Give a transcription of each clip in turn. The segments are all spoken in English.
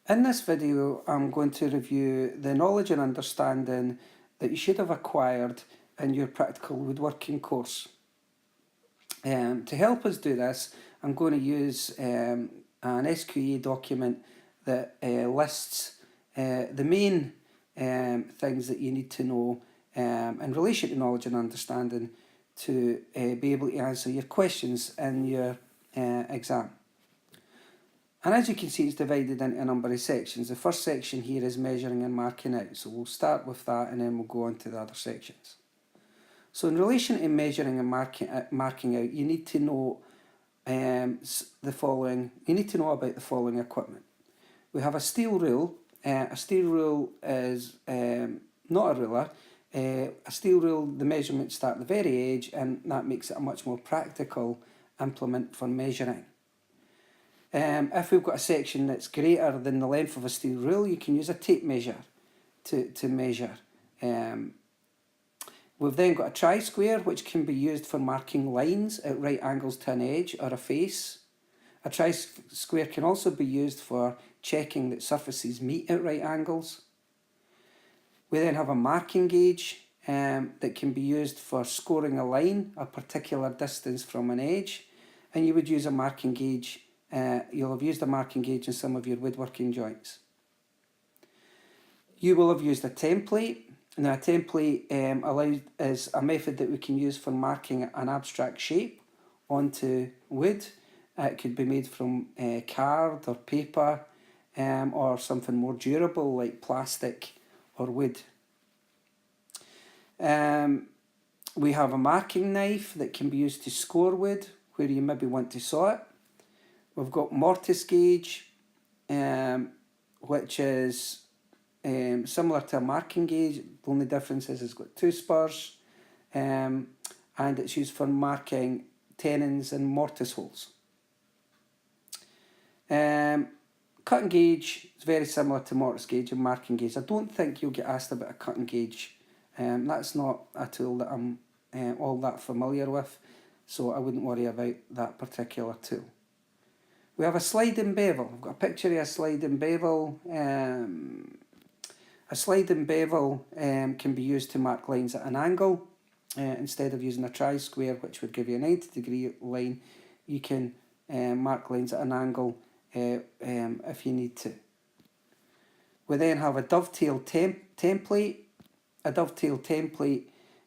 In this video, I'm going to review the knowledge and understanding that you should have acquired in your Practical Woodworking course. To help us do this, I'm going to use an SQA document that lists the main things that you need to know in relation to knowledge and understanding to be able to answer your questions in your exam. And as you can see, it's divided into a number of sections. The first section here is measuring and marking out. So we'll start with that and then we'll go on to the other sections. So in relation to measuring and marking out, you need to know the following. You need to know about the following equipment. We have a steel rule. A steel rule is not a ruler. A steel rule, the measurements start at the very edge, and that makes it a much more practical implement for measuring. If we've got a section that's greater than the length of a steel rule, you can use a tape measure to measure. We've then got a tri-square, which can be used for marking lines at right angles to an edge or a face. A tri-square can also be used for checking that surfaces meet at right angles. We then have a marking gauge that can be used for scoring a line a particular distance from an edge, and you would use a marking gauge. You'll have used a marking gauge in some of your woodworking joints. You will have used a template. Now, a template is a method that we can use for marking an abstract shape onto wood. It could be made from card or paper or something more durable like plastic or wood. We have a marking knife that can be used to score wood where you maybe want to saw it. We've got mortise gauge, which is similar to a marking gauge. The only difference is it's got two spurs, and it's used for marking tenons and mortise holes. Cutting gauge is very similar to mortise gauge and marking gauge. I don't think you'll get asked about a cutting gauge. That's not a tool that I'm all that familiar with, so I wouldn't worry about that particular tool. We have a sliding bevel. I've got a picture of a sliding bevel. A sliding bevel can be used to mark lines at an angle. Instead of using a tri-square, which would give you a 90-degree line, you can mark lines at an angle if you need to. We then have a dovetail template. A dovetail template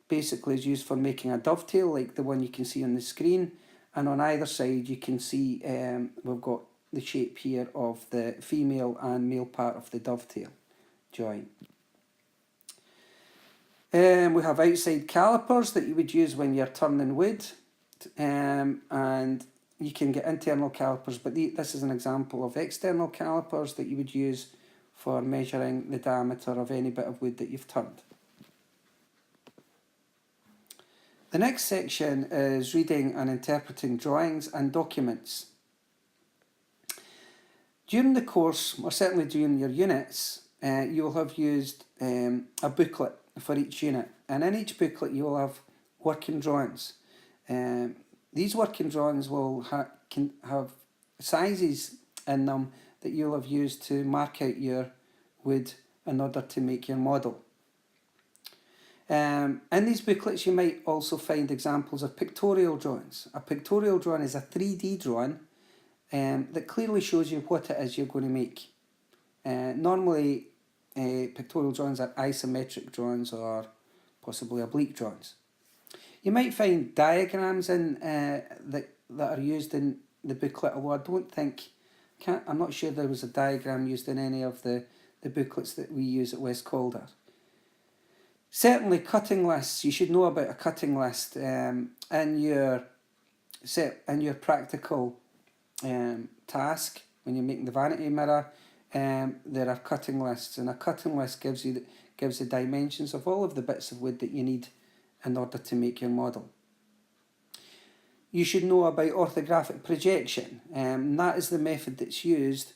basically is used for making a dovetail like the one you can see on the screen. And on either side you can see we've got the shape here of the female and male part of the dovetail joint. We have outside calipers that you would use when you're turning wood, and you can get internal calipers, but this is an example of external calipers that you would use for measuring the diameter of any bit of wood that you've turned. The next section is reading and interpreting drawings and documents. During the course, or certainly during your units, you will have used a booklet for each unit, and in each booklet you will have working drawings. These working drawings will can have sizes in them that you'll have used to mark out your wood in order to make your model. In these booklets you might also find examples of pictorial drawings. A pictorial drawing is a 3D drawing that clearly shows you what it is you're going to make. Normally pictorial drawings are isometric drawings or possibly oblique drawings. You might find diagrams in that are used in the booklet, although I'm not sure there was a diagram used in any of the booklets that we use at West Calder. Certainly cutting lists, you should know about a cutting list in your practical task when you're making the vanity mirror. There are cutting lists, and a cutting list gives the dimensions of all of the bits of wood that you need in order to make your model. You should know about orthographic projection, and that is the method that's used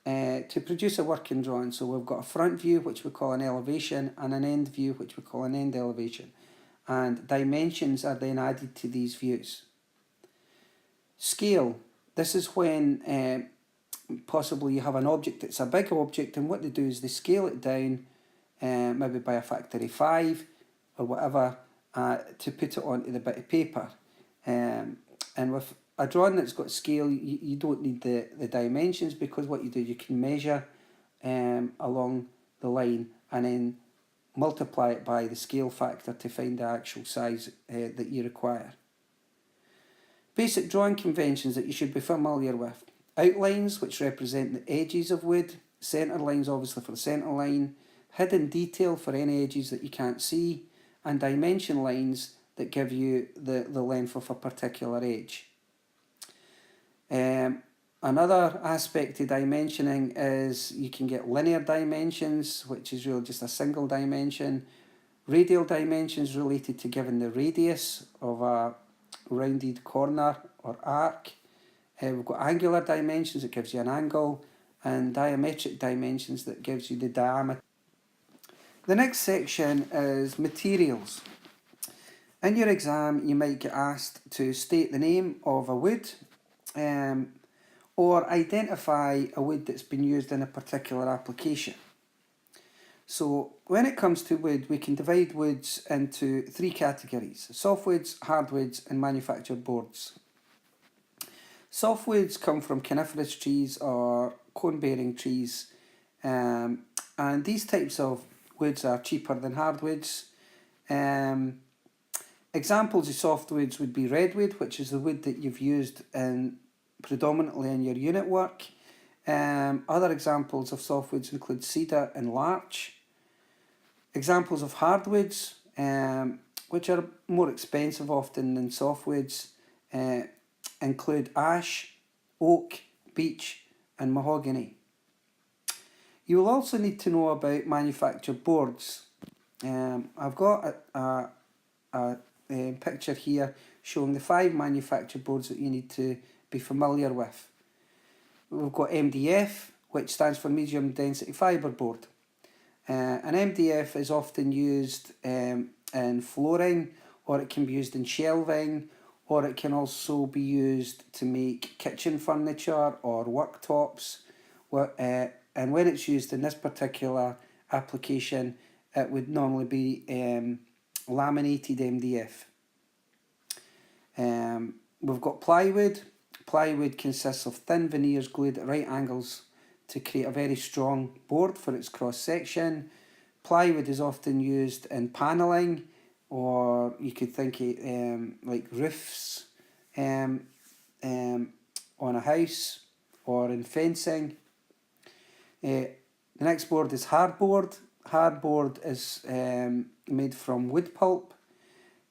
to produce a working drawing. So we've got a front view, which we call an elevation, and an end view, which we call an end elevation. And dimensions are then added to these views. Scale. This is when possibly you have an object that's a big object, and what they do is they scale it down, maybe by a factor of 5 or whatever, to put it onto the bit of paper. And with a drawing that's got scale, you don't need the dimensions, because what you do, you can measure along the line and then multiply it by the scale factor to find the actual size that you require. Basic drawing conventions that you should be familiar with. Outlines, which represent the edges of wood. Centre lines, obviously, for the centre line. Hidden detail for any edges that you can't see. And dimension lines that give you the length of a particular edge. Another aspect of dimensioning is you can get linear dimensions, which is really just a single dimension. Radial dimensions related to giving the radius of a rounded corner or arc. We've got angular dimensions that gives you an angle, and diametric dimensions that gives you the diameter. The next section is materials. In your exam, you might get asked to state the name of a wood, or identify a wood that's been used in a particular application. So when it comes to wood, we can divide woods into 3 categories: softwoods, hardwoods, and manufactured boards. Softwoods come from coniferous trees or cone-bearing trees, and these types of woods are cheaper than hardwoods. Examples of softwoods would be redwood, which is the wood that you've used predominantly in your unit work. Other examples of softwoods include cedar and larch. Examples of hardwoods, which are more expensive often than softwoods, include ash, oak, beech, and mahogany. You will also need to know about manufactured boards. I've got a picture here showing the 5 manufactured boards that you need to be familiar with. We've got MDF, which stands for medium density fibre board. An MDF is often used in flooring, or it can be used in shelving, or it can also be used to make kitchen furniture or worktops. And when it's used in this particular application, it would normally be laminated MDF. We've got plywood. Plywood consists of thin veneers glued at right angles to create a very strong board for its cross section. Plywood is often used in panelling, or you could think of like roofs on a house, or in fencing. The next board is hardboard. Hardboard is made from wood pulp,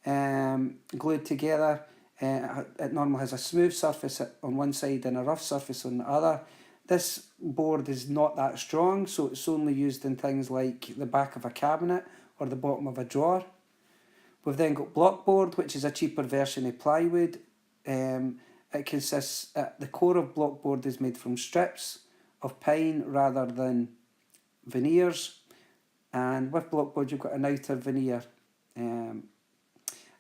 glued together. It normally has a smooth surface on one side and a rough surface on the other. This board is not that strong, so it's only used in things like the back of a cabinet or the bottom of a drawer. We've then got blockboard, which is a cheaper version of plywood. It consists, the core of blockboard is made from strips of pine rather than veneers. And with blockboard, you've got an outer veneer. And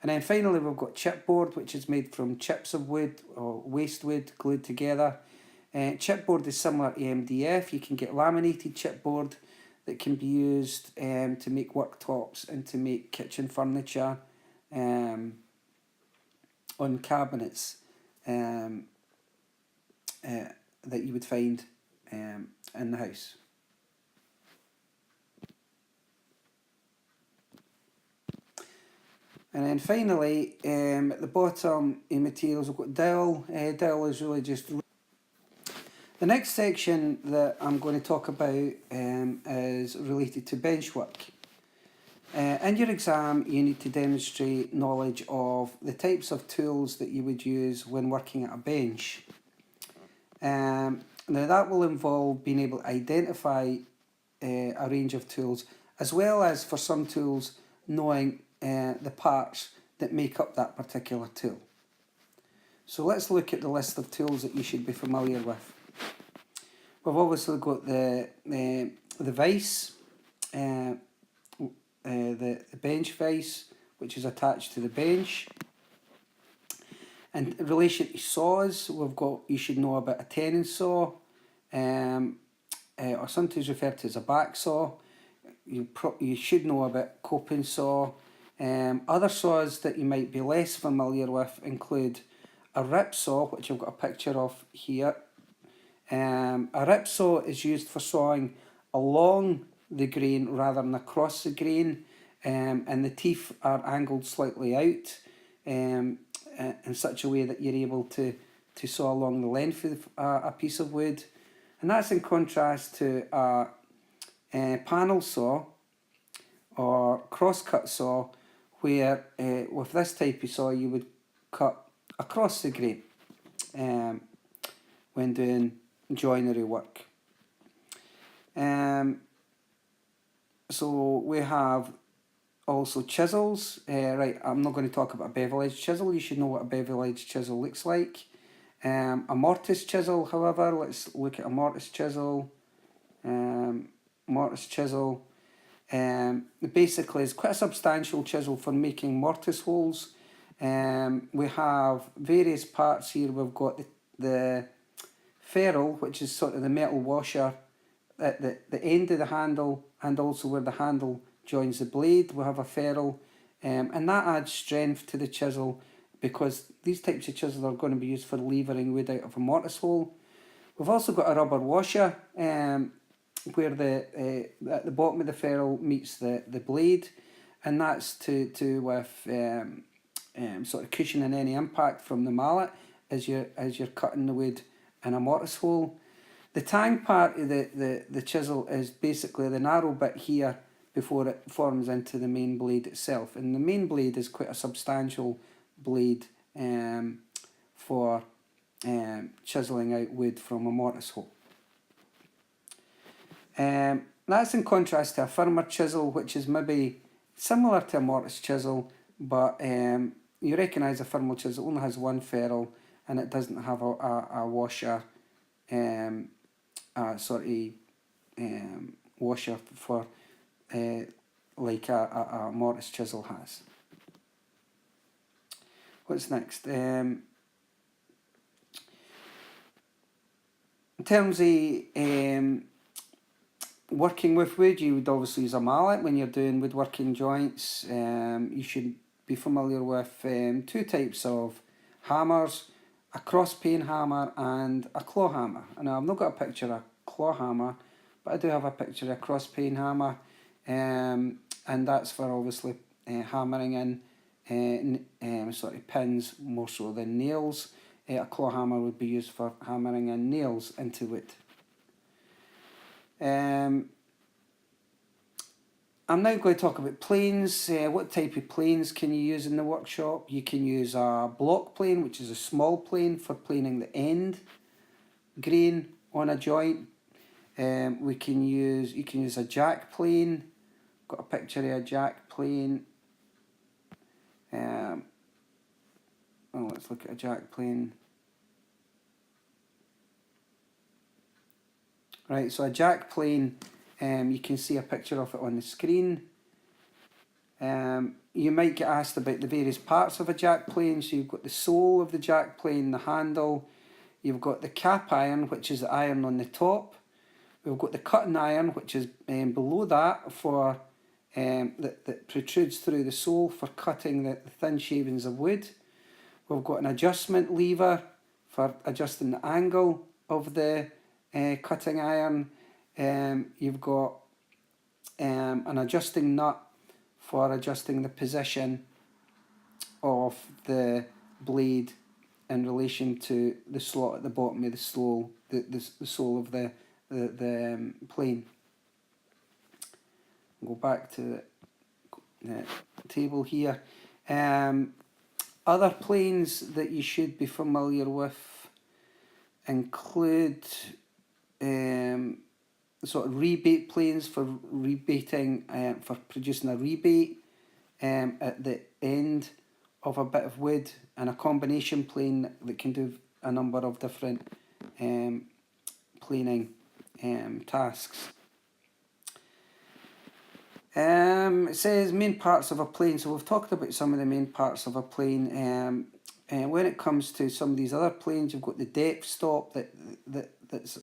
then finally, we've got chipboard, which is made from chips of wood or waste wood glued together. Chipboard is similar to MDF. You can get laminated chipboard that can be used to make worktops and to make kitchen furniture on cabinets that you would find in the house. And then finally, at the bottom in materials, we've got dowel. Dowel is really just... The next section that I'm going to talk about is related to bench work. In your exam, you need to demonstrate knowledge of the types of tools that you would use when working at a bench. Now that will involve being able to identify a range of tools, as well as for some tools knowing the parts that make up that particular tool. So let's look at the list of tools that you should be familiar with. We've obviously got the vise, the bench vise, which is attached to the bench. And in relation to saws, you should know about a tenon saw, or sometimes referred to as a back saw. You should know about coping saw. Other saws that you might be less familiar with include a rip saw, which I've got a picture of here. A rip saw is used for sawing along the grain rather than across the grain, and the teeth are angled slightly out in such a way that you're able to saw along the length of a piece of wood. And that's in contrast to a panel saw or cross-cut saw, where with this type of saw you would cut across the grain when doing joinery work. So we have also chisels. Right, I'm not going to talk about a bevel edge chisel. You should know what a bevel edge chisel looks like. A mortise chisel, however, let's look at a mortise chisel. Mortise chisel basically is quite a substantial chisel for making mortise holes. We have various parts here. We've got the ferrule, which is sort of the metal washer at the end of the handle, and also where the handle joins the blade we have a ferrule, and that adds strength to the chisel, because these types of chisels are going to be used for levering wood out of a mortise hole. We've also got a rubber washer where at the bottom of the ferrule meets the blade, and that's to with sort of cushioning any impact from the mallet as you're cutting the wood in a mortise hole. The tang part of the chisel is basically the narrow bit here before it forms into the main blade itself, and the main blade is quite a substantial blade for chiselling out wood from a mortise hole. That's in contrast to a firmer chisel, which is maybe similar to a mortise chisel, but you recognise a firmer chisel only has one ferrule and it doesn't have a washer, washer for like a mortise chisel has. What's next? In terms of working with wood, you would obviously use a mallet when you're doing woodworking joints. You should be familiar with two types of hammers, a cross pane hammer and a claw hammer. And I've not got a picture of a claw hammer, but I do have a picture of a cross pane hammer, and that's for obviously hammering in sort of pins more so than nails. A claw hammer would be used for hammering in nails into wood. I'm now going to talk about planes. What type of planes can you use in the workshop? You can use a block plane, which is a small plane for planing the end grain on a joint. You can use a jack plane. Got a picture of a jack plane. Let's look at a jack plane. Right, so a jack plane, you can see a picture of it on the screen. You might get asked about the various parts of a jack plane. So you've got the sole of the jack plane, the handle. You've got the cap iron, which is the iron on the top. We've got the cutting iron, which is below that for that protrudes through the sole for cutting the thin shavings of wood. We've got an adjustment lever for adjusting the angle of the cutting iron. You've got an adjusting nut for adjusting the position of the blade in relation to the slot at the bottom of the sole, the sole of the plane. Go back to the table here. Other planes that you should be familiar with include sort of rebate planes for rebating, for producing a rebate at the end of a bit of wood, and a combination plane that can do a number of different planing tasks. It says main parts of a plane, so we've talked about some of the main parts of a plane. When it comes to some of these other planes, you've got the depth stop that's